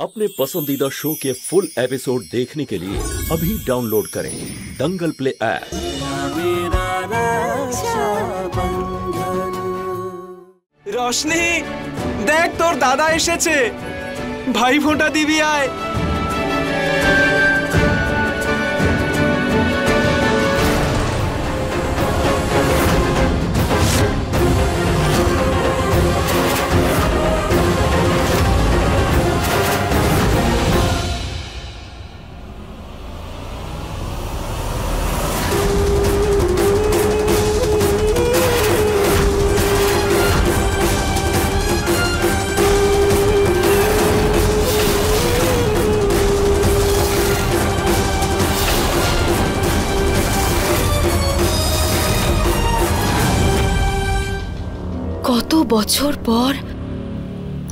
अपने पसंदीदा शो के फुल एपिसोड देखने के लिए अभी डाउनलोड करें दंगल प्ले ऐप। रोशनी देख तोर दादा एसेছে भाई फोटा दिबी आय। কত বছর পর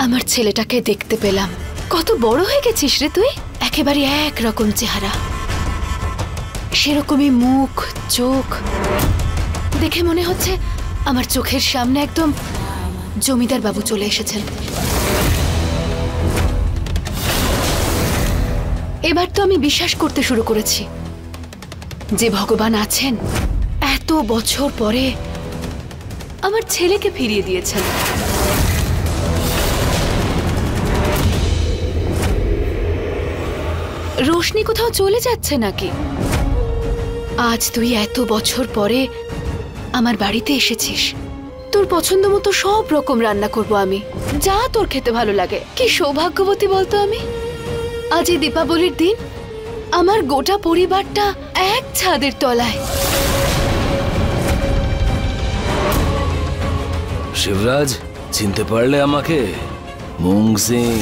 আমার ছেলেটাকে দেখতে পেলাম। কত বড় হয়ে গেছিস রে তুই, একেবারে এক রকম চেহারা, সেরকমই মুখ চোখ। দেখে মনে হচ্ছে আমার চোখের সামনে একদম জমিদার বাবু চলে এসেছেন। এবার তো আমি বিশ্বাস করতে শুরু করেছি যে ভগবান আছেন, এত বছর পরে আমার ছেলেকে ফিরিয়ে দিয়েছেন। রোশনি কোথাও চলে যাচ্ছে নাকি? আজ তুই এত বছর পরে আমার বাড়িতে এসেছিস, তোর পছন্দ মতো সব রকম রান্না করব আমি, যা তোর খেতে ভালো লাগে। কি সৌভাগ্যবতী বলতো আমি। আজ এই দীপাবলির দিন আমার গোটা পরিবারটা এক ছাদের তলায়। শিবরাজ, চিনতে পারলে আমাকে? মুং সিং।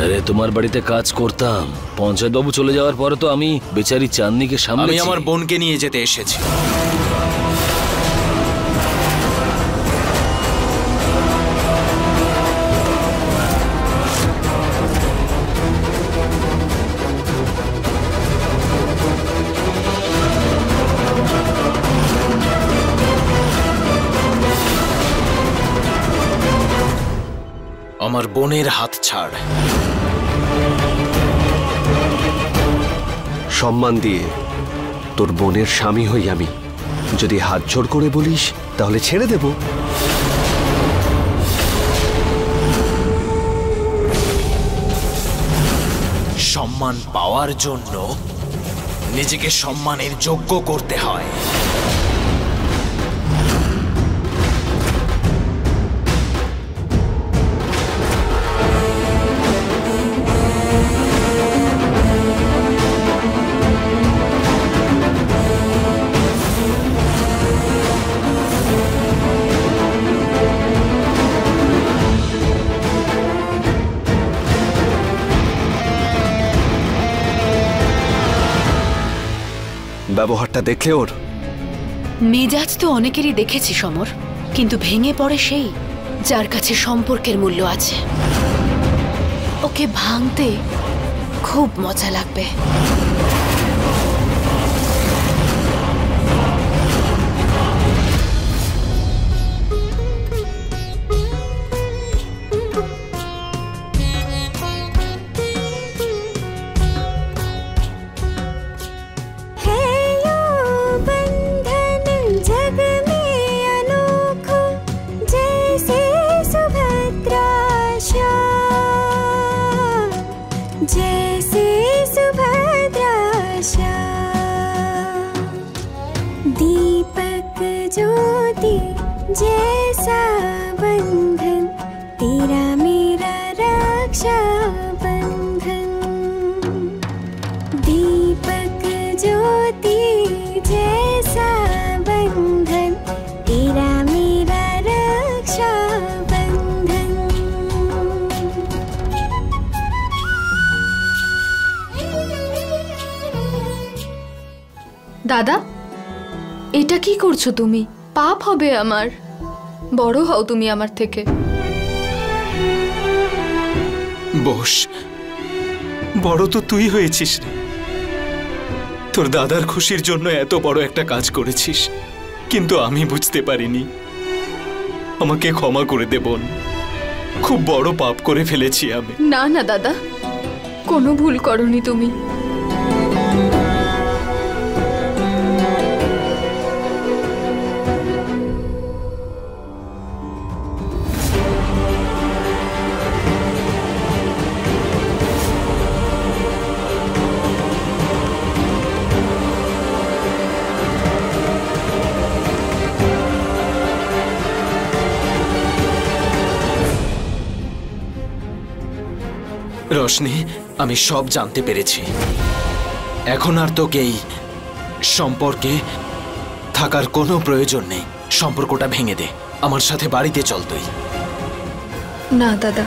আরে তোমার বাড়িতে কাজ করতাম, পঞ্চায়েত বাবু চলে যাওয়ার পরে তো আমি বেচারি চাঁদনিকে সামনে। আমি আমার বোনকে নিয়ে যেতে এসেছি। আমার বোনের হাত ছাড়। সম্মান দিয়ে তোর বোনের স্বামী হই আমি, যদি হাত জোড় করে বলিস তাহলে ছেড়ে দেব। সম্মান পাওয়ার জন্য নিজেকে সম্মানের যোগ্য করতে হয়। ব্যবহারটা দেখলে ওর মেজাজ তো অনেকেরই দেখেছি সমর, কিন্তু ভেঙে পড়ে সেই যার কাছে সম্পর্কের মূল্য আছে। ওকে ভাঙতে খুব মজা লাগবে। जैसे सुभद्रा दीपक ज्योति जैसा बंधन, तेरा मेरा रक्षा बंधन। दीपक ज्योति जैसा बंधन, तेरा मेरा रक्षा बंधन। দাদা, এটা কি করছো তুমি? পাপ হবে আমার। বড় হও তুমি আমার থেকে। বস, বড় তো তুই হয়েছিস রে। তোর দাদার খুশির জন্য এত বড় একটা কাজ করেছিস, কিন্তু আমি বুঝতে পারিনি। আমাকে ক্ষমা করে দে বোন। খুব বড় পাপ করে ফেলেছি আমি। না না দাদা, কোনো ভুল করনি তুমি। রোশনি, আমি সব জানতে পেরেছি। এখন আর তোকে এই সম্পর্কে থাকার কোনো প্রয়োজন নেই। সম্পর্কটা ভেঙে দে, আমার সাথে বাড়িতে চল তুই। না দাদা,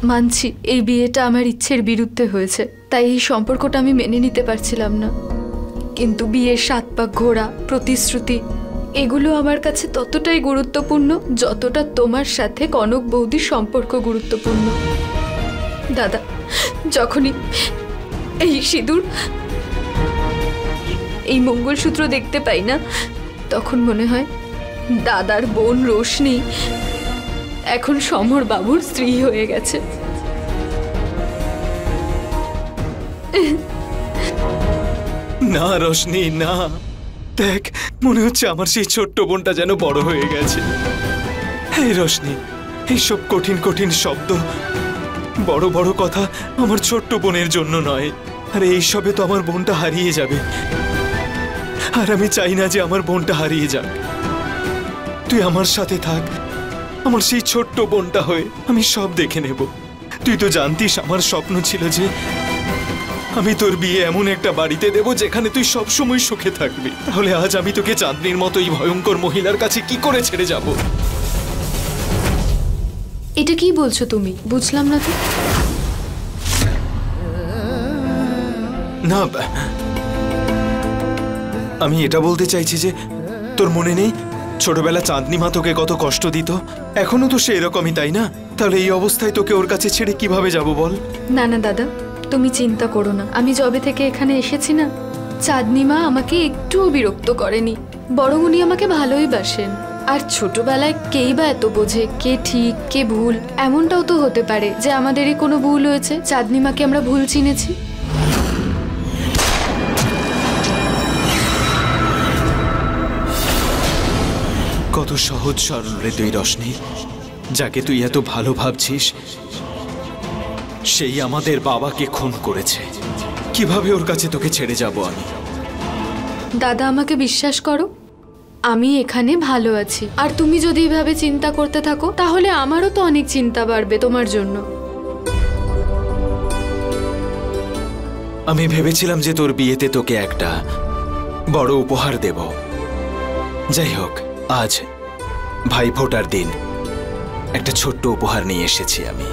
মানছি এই বিয়েটা আমার ইচ্ছের বিরুদ্ধে হয়েছে, তাই এই সম্পর্কটা আমি মেনে নিতে পারছিলাম না। কিন্তু বিয়ের 7 পাক ঘোরা, প্রতিশ্রুতি, এগুলো আমার কাছে ততটাই গুরুত্বপূর্ণ যতটা তোমার সাথে কনক বৌদির সম্পর্ক গুরুত্বপূর্ণ। দাদা, যখনই এই সিঁদুর, এই মঙ্গলসূত্র দেখতে পাই না, তখন মনে হয় দাদার বোন রোশনি এখন সমর বাবুর স্ত্রী হয়ে গেছে। না রোশনি, না। দেখ, মনে হচ্ছে আমার সেই ছোট্ট বোনটা যেন বড় হয়ে গেছে। এই রোশনি, এইসব কঠিন কঠিন শব্দ, বড় বড় কথা আমার ছোট্ট বোনের জন্য নয়। আর এইসবে তো আমার বোনটা হারিয়ে যাবে, আর আমি চাই না যে আমার বোনটা হারিয়ে যাক। তুই আমার সাথে থাক, আমার সেই ছোট্ট বোনটা হয়ে আমি সব দেখে নেব। তুই তো জানতিস আমার স্বপ্ন ছিল যে আমি তোর বিয়ে এমন একটা বাড়িতে দেব যেখানে তুই সব সময় সুখে থাকবি। তাহলে আজ আমি তোকে চাঁদনির মতো এই ভয়ঙ্কর মহিলার কাছে কি করে ছেড়ে যাব? এটা কি বলছো তুমি? বুঝলাম না তো। না, আমি এটা বলতে চাইছি যে তোর মনে নেই ছোটবেলা চাঁদনি মা তোকে কত কষ্ট দিত? এখনো তো সে এরকমই, তাই না? তাহলে এই অবস্থায় তোকে ওর কাছে ছেড়ে কিভাবে যাব বল? না না দাদা, তুমি চিন্তা করো না। আমি যবে থেকে এখানে এসেছি না, চাঁদনি মা আমাকে একটুও বিরক্ত করেনি, বরং উনি আমাকে ভালোই বাসেন। আর ছোটবেলায় কেই বা এত বোঝে কে ঠিক কে ভুল? এমনটাও তো হতে পারে যে আমাদেরই কোনো ভুল হয়েছে, চাঁদনি মাকে আমরা ভুল চিনেছি। কত সহজ সরল রে তুই রোশনি। যাকে তুই এত ভালো ভাবছিস সেই আমাদের বাবাকে খুন করেছে। কিভাবে ওর কাছে তোকে ছেড়ে যাব আমি? দাদা, আমাকে বিশ্বাস করো, আমি এখানে ভালো আছি। আর তুমি যদি এভাবে চিন্তা করতে থাকো তাহলে আমারও তো অনেক চিন্তা বাড়বে তোমার জন্য। আমি ভেবেছিলাম যে তোর বিয়েতে তোকে একটা বড় উপহার দেব। যাই হোক, আজ ভাইফোঁটার দিন একটা ছোট্ট উপহার নিয়ে এসেছি আমি।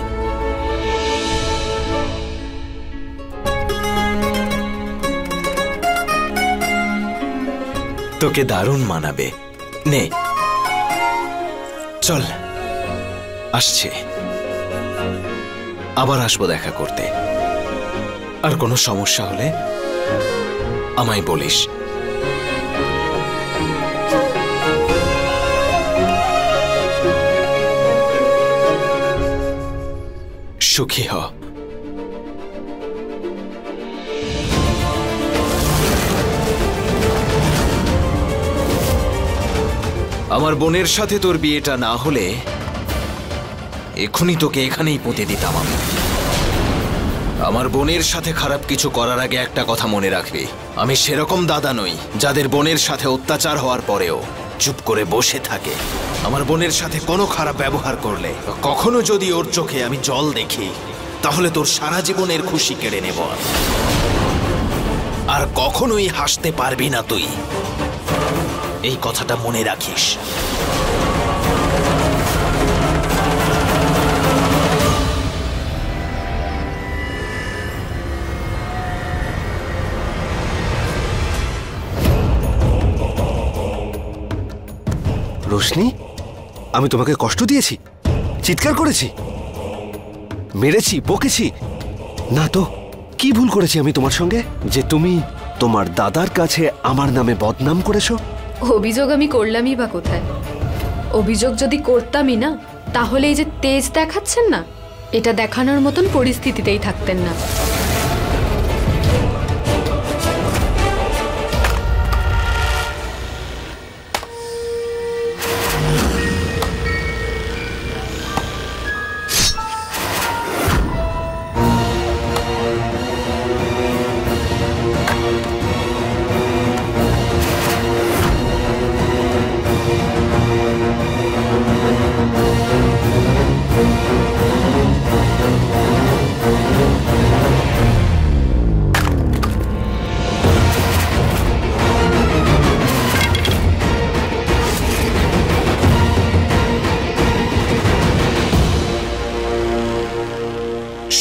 তোকে দারুণ মানাবে। নে, চল। আসছে, আবার আসবো দেখা করতে। আর কোনো সমস্যা হলে আমায় বলিস। সুখী হ। আমার বোনের সাথে তোর বিয়েটা না হলে এখনই তোকে এখানেই পুঁতে দিতাম আমি। আমার বোনের সাথে খারাপ কিছু করার আগে একটা কথা মনে রাখবি, আমি সেরকম দাদা নই যাদের বোনের সাথে অত্যাচার হওয়ার পরেও চুপ করে বসে থাকে। আমার বোনের সাথে কোনো খারাপ ব্যবহার করলে, কখনো যদি ওর চোখে আমি জল দেখি, তাহলে তোর সারা জীবনের খুশি কেড়ে নেব। আর কখনোই হাসতে পারবি না তুই, এই কথাটা মনে রাখিস। রোশনি, আমি তোমাকে কষ্ট দিয়েছি, চিৎকার করেছি, মেরেছি, বকেছি? না তো। কি ভুল করেছি আমি তোমার সঙ্গে যে তুমি তোমার দাদার কাছে আমার নামে বদনাম করেছো? অভিযোগ আমি করলামই বা কোথায়? অভিযোগ যদি করতামই না, তাহলে এই যে তেজ দেখাচ্ছেন না, এটা দেখানোর মতন পরিস্থিতিতেই থাকতেন না।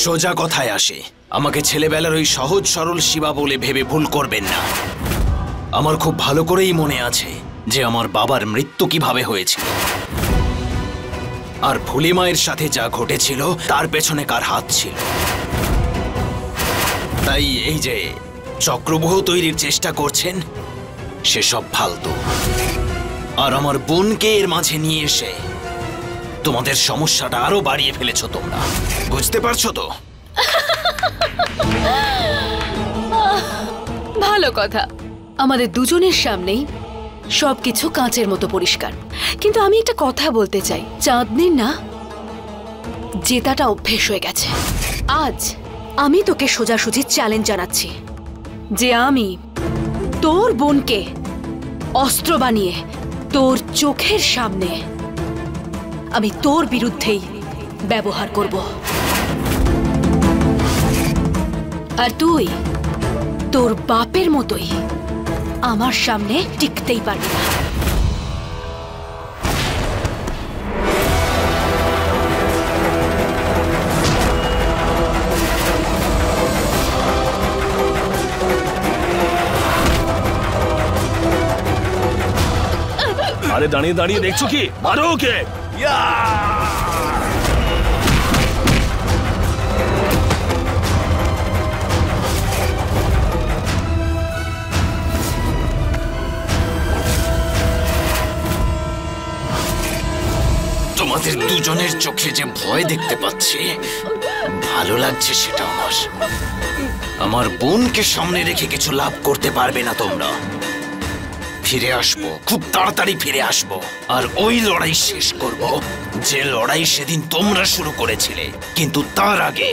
সোজা কথায় আসে, আমাকে ছেলেবেলার ওই সহজ সরল শিবা বলে ভেবে ভুল করবেন না। আমার খুব ভালো করেই মনে আছে যে আমার বাবার মৃত্যু কিভাবে হয়েছিল, আর ফুলি মায়ের সাথে যা ঘটেছিল তার পেছনে কার হাত ছিল। তাই এই যে চক্রব্যূহ তৈরির চেষ্টা করছেন সেসব ফালতু। আর আমার বোনকে এর মাঝে নিয়ে এসে তোমাদের সমস্যাটা আরো বাড়িয়ে ফেলেছো তোমরা, বুঝতে পারছো তো? ভালো কথা, আমাদের দুজনের সামনেই সবকিছু কাঁচের মতো পরিষ্কার। কিন্তু আমি একটা কথা বলতে চাই, চাঁদনির না জেতাটা অভ্যেস হয়ে গেছে। আজ আমি তোকে সোজাসুজি চ্যালেঞ্জ জানাচ্ছি যে আমি তোর বোনকে অস্ত্র বানিয়ে তোর চোখের সামনে আমি তোর বিরুদ্ধেই ব্যবহার করব। আর তুই তোর বাপের মতোই আমার সামনে টিকতেই পারবি না। আরে দাঁড়িয়ে দাঁড়িয়ে দেখছো কি? মারো ওকে! তোমাদের দুজনের চোখে যে ভয় দেখতে পাচ্ছি, ভালো লাগছে সেটা আমার। আমার বোনকে সামনে রেখে কিছু লাভ করতে পারবে না তোমরা। ফিরে আসবো, খুব তাড়াতাড়ি ফিরে আসবো, আর ওই লড়াই শেষ করব যে লড়াই সেদিন তোমরা শুরু করেছিলে। কিন্তু তার আগে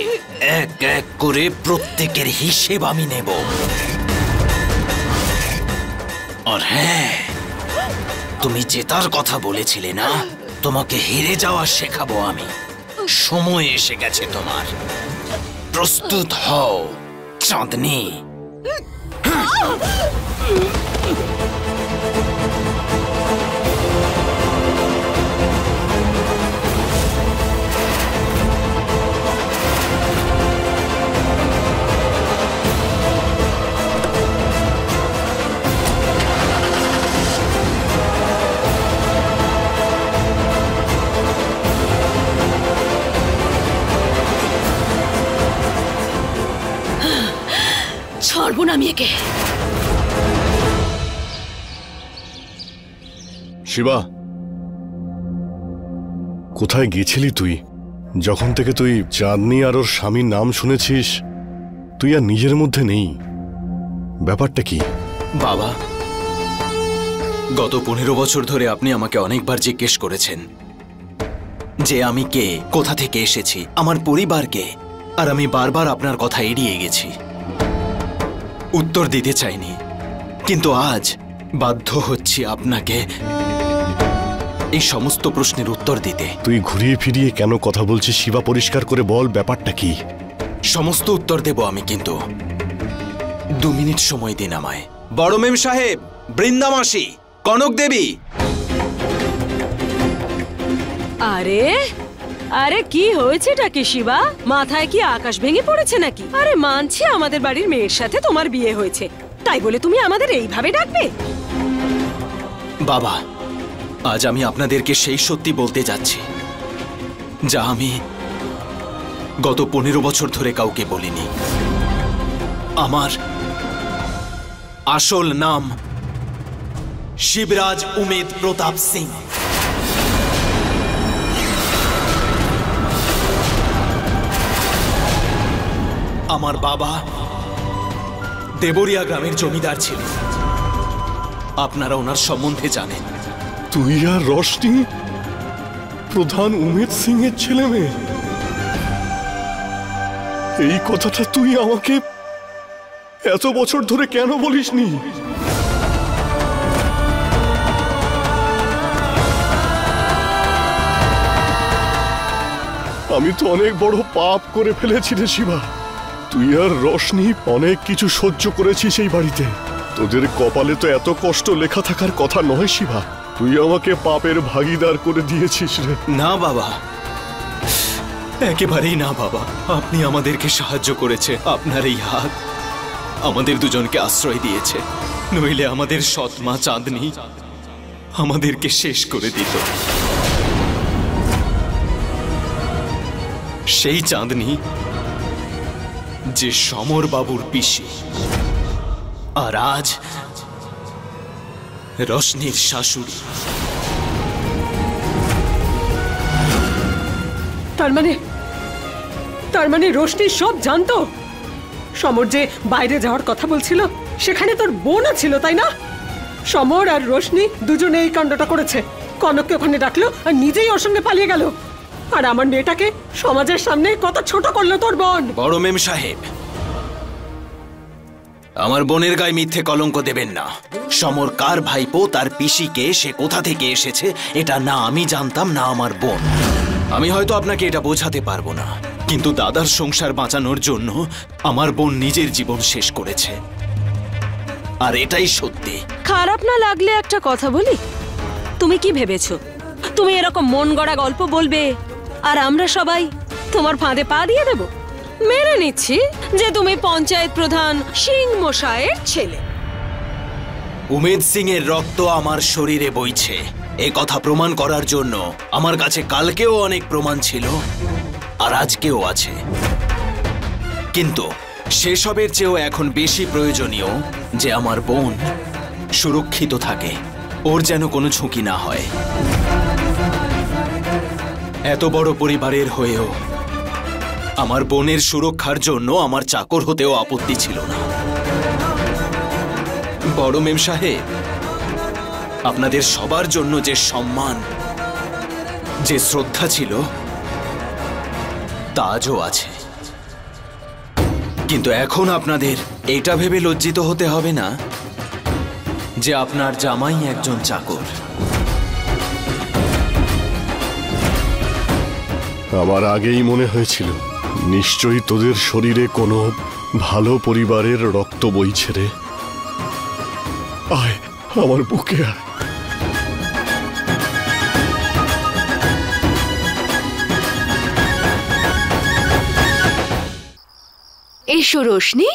এক এক করে প্রত্যেকের হিসেব আমি নেব। আর হ্যাঁ, তুমি জেতার কথা বলেছিলে না, তোমাকে হেরে যাওয়া শেখাবো আমি। সময় এসে গেছে তোমার, প্রস্তুত হও চাঁদনি। ছাড়বো না আমি একে। শিবা, কোথায় গেছিলি তুই? যখন থেকে তুই চাঁদনি আর ওর স্বামীর নাম শুনেছিস, তুই আর নিজের মধ্যে নেই। ব্যাপারটা কি? বাবা, গত 15 বছর ধরে আপনি আমাকে অনেকবার জিজ্ঞেস করেছেন যে আমি কে, কোথা থেকে এসেছি, আমার পরিবারকে, আর আমি বারবার আপনার কথা এড়িয়ে গেছি, উত্তর দিতে চাইনি। কিন্তু আজ বাধ্য হচ্ছি আপনাকে এই সমস্ত প্রশ্নের উত্তর দিতে। তুই ঘুরিয়ে ফিরিয়ে কেন কথা বলছিস শিবা? পরিষ্কার করে বল, ব্যাপারটা কি? সমস্ত উত্তর দেব আমি, কিন্তু 2 মিনিট সময় দিন আমায়। বড় মেম সাহেব, বৃন্দামাসী, কনক দেবী। আরে আরে কি হয়েছেটা কি শিবা? মাথায় কি আকাশ ভেঙে পড়েছে নাকি? আরে মানছি আমাদের বাড়ির মেয়ের সাথে তোমার বিয়ে হয়েছে, তাই বলে তুমি আমাদের এইভাবে ডাকবে? বাবা, আজ আমি আপনাদেরকে সেই সত্যি বলতে যাচ্ছি যা আমি গত 15 বছর ধরে কাউকে বলিনি। আমার আসল নাম শিবরাজ উমেদ প্রতাপ সিং। আমার বাবা দেবরিয়া গ্রামের জমিদার ছিল। আপনারা ওনার সম্বন্ধে জানেন। তুই আর রোশনি প্রধান উমেদ সিং এর ছেলে মেয়ে? এই কথাটা তুই আমাকে এত বছর ধরে কেন বলিসনি? আমি তো অনেক বড় পাপ করে ফেলেছি রে শিবা। তুই আর রোশনি অনেক কিছু সহ্য করেছিস এই বাড়িতে। তোদের কপালে তো এত কষ্ট লেখা থাকার কথা নয় শিবা। তুই আমাকে পাপের ভাগীদার করে দিয়েছিস রে। না বাবা, একেবারেই না বাবা। আপনি আমাদেরকে সাহায্য করেছে। আপনার এই হাত আমাদের দুজনকে আশ্রয় দিয়েছে, নইলে আমাদের সৎ মা চাঁদনি আমাদেরকে শেষ করে দিত। সেই চাঁদনি যে সমর বাবুর পিসি, আর আজ রোশনির শাশুড়ি। তার মানে রোশনি সব জানতো? সমর যে বাইরে যাওয়ার কথা বলছিল সেখানে তোর বোনও ছিল, তাই না? সমর আর রোশনি দুজনে এই কাণ্ডটা করেছে। কনককে ওখানে ডাকলো আর নিজেই ওর সঙ্গে পালিয়ে গেল। আর আমার মেয়েটাকে সমাজের সামনে কত ছোট করলো তোর বোন। বড় মেম সাহেব, আমার বোনের গায়ে মিথ্যে কলঙ্ক দেবেন না। সমর কার ভাইপো, তার পিসিকে, সে কোথা থেকে এসেছে, এটা না আমি জানতাম না আমার বোন। আমি হয়তো আপনাকে এটা বোঝাতে পারবো না, কিন্তু দাদার সংসার বাঁচানোর জন্য আমার বোন নিজের জীবন শেষ করেছে, আর এটাই সত্যি। খারাপ না লাগলে একটা কথা বলি, তুমি কি ভেবেছো তুমি এরকম মন গড়া গল্প বলবে আর আমরা সবাই তোমার ফাঁদে পা দিয়ে দেব? মেনে নিচ্ছি যে তুমি পঞ্চায়েত প্রধান সিং মশাইয়ের ছেলে। উমেদ সিং এর রক্ত আমার শরীরে বইছে, এই কথা প্রমাণ করার জন্য আমার কাছে কালকেও অনেক প্রমাণ ছিল, আর আজকেও আছে। কিন্তু সেসবের চেয়েও এখন বেশি প্রয়োজনীয় যে আমার বোন সুরক্ষিত থাকে, ওর যেন কোনো ঝুঁকি না হয়। এত বড় পরিবারের হয়েও আমার বোনের সুরক্ষার জন্য আমার চাকর হতেও আপত্তি ছিল না। বড় মেম সাহেব, আপনাদের সবার জন্য যে সম্মান, যে শ্রদ্ধা ছিল, তা আজও আছে। কিন্তু এখন আপনাদের এটা ভেবে লজ্জিত হতে হবে না যে আপনার জামাই একজন চাকর। আমার আগেই মনে হয়েছিল নিশ্চয়ই তোদের শরীরে কোনো ভালো পরিবারের রক্ত বইছে রে। আয় আমার বুকে আয়। এসো রোশনি,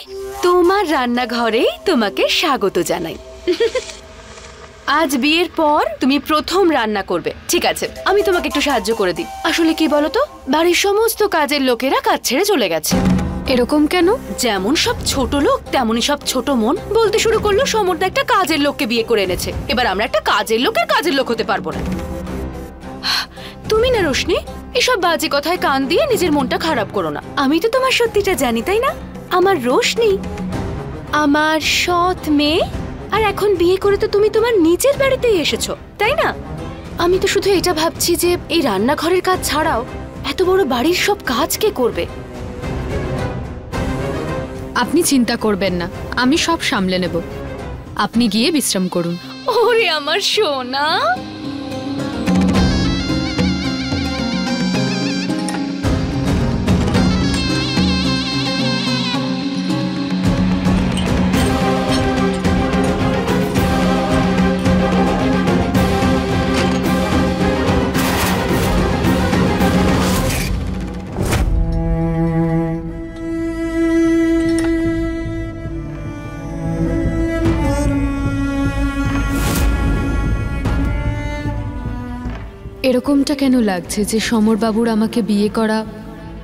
তোমার রান্নাঘরেই তোমাকে স্বাগত জানাই। আজ বিয়ের পর তুমি প্রথম রান্না করবে, ঠিক আছে? আমি তোমাকে একটু সাহায্য করে দিই। আসলে কি বলতো, বাড়ির সমস্ত কাজের লোকেরা কাজ ছেড়ে চলে গেছে। এরকম কেন? যেমন সব ছোট লোক তেমনই সব ছোট মন। বলতে শুরু করলো সমরদা একটা কাজের লোককে বিয়ে করে এনেছে, এবার আমরা একটা কাজের লোকের কাজের লোক হতে পারবো না। তুমি না রোশনি, এসব বাজে কথায় কান দিয়ে নিজের মনটা খারাপ করো না। আমি তো তোমার সত্যিটা জানি, তাই না? আমার রোশনি আমার সৎ মেয়ে, আর এখন বিয়ে করে তো তুমি তোমার নিজের বাড়িতেই এসেছো, তাই না? আমি তো শুধু এটা ভাবছি যে এই রান্নাঘরের কাজ ছাড়াও এত বড় বাড়ির সব কাজ কে করবে। আপনি চিন্তা করবেন না, আমি সব সামলে নেব। আপনি গিয়ে বিশ্রাম করুন। ওরে আমার সোনা। এরকমটা কেন লাগছে যে সমরবাবুর আমাকে বিয়ে করা,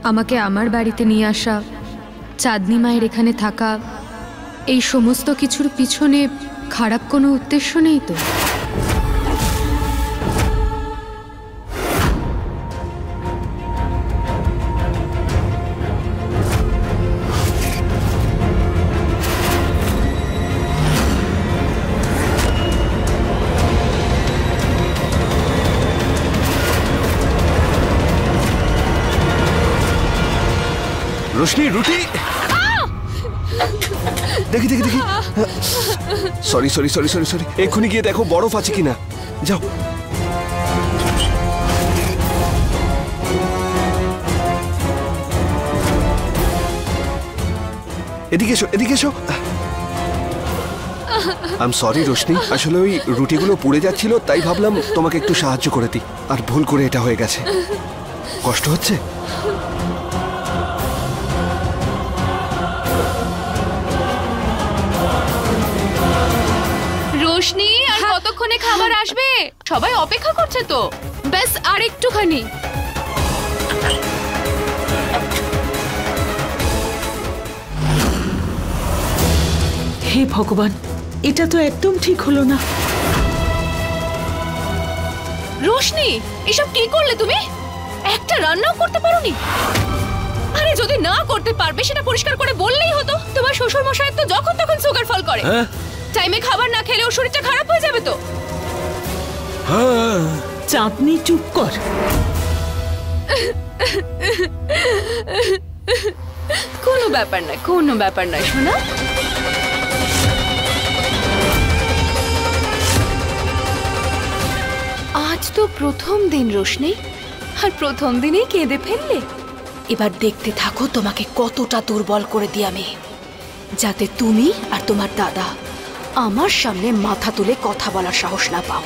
আমাকে আমার বাড়িতে নিয়ে আসা, চাঁদনি মায়ের এখানে থাকা, এই সমস্ত কিছুর পিছনে খারাপ কোনো উদ্দেশ্য নেই তো? রোশনি রুটি দেখি দেখি দেখি sorry sorry sorry sorry sorry এক্ষুনি গিয়ে দেখো বরফ আছে কিনা যাও এদিকে এসো এদিকে এসো আই এম সরি রোশনি আসলে ওই রুটিগুলো পুড়ে যাচ্ছিল তাই ভাবলাম তোমাকে একটু সাহায্য করে দিই আর ভুল করে এটা হয়ে গেছে কষ্ট হচ্ছে রোশনি আর কতক্ষণে খাবার আসবে সবাই অপেক্ষা করছে তো ব্যাস আর একটুখানি হে ভগবান এটা তো একদম ঠিক হলো না রোশনি এসব কি করলে তুমি একটা রান্নাও করতে পারোনি আরে যদি না করতে পারবে সেটা পরিষ্কার করে বললেই হতো তোমার শ্বশুর মশাই তো যখন তখন সুগার ফল করে টাইমে খাবার না খেলে ওর শরীরটা খারাপ হয়ে যাবে তো চাঁদনি চুপ কর কোনো ব্যাপার নয় শোনা আজ তো প্রথম দিন রোশনি আর প্রথম দিনেই কেঁদে ফেললে এবার দেখতে থাকো তোমাকে কতটা দুর্বল করে দিই আমি যাতে তুমি আর তোমার দাদা আমার সামনে মাথা তুলে কথা বলার সাহস না পাও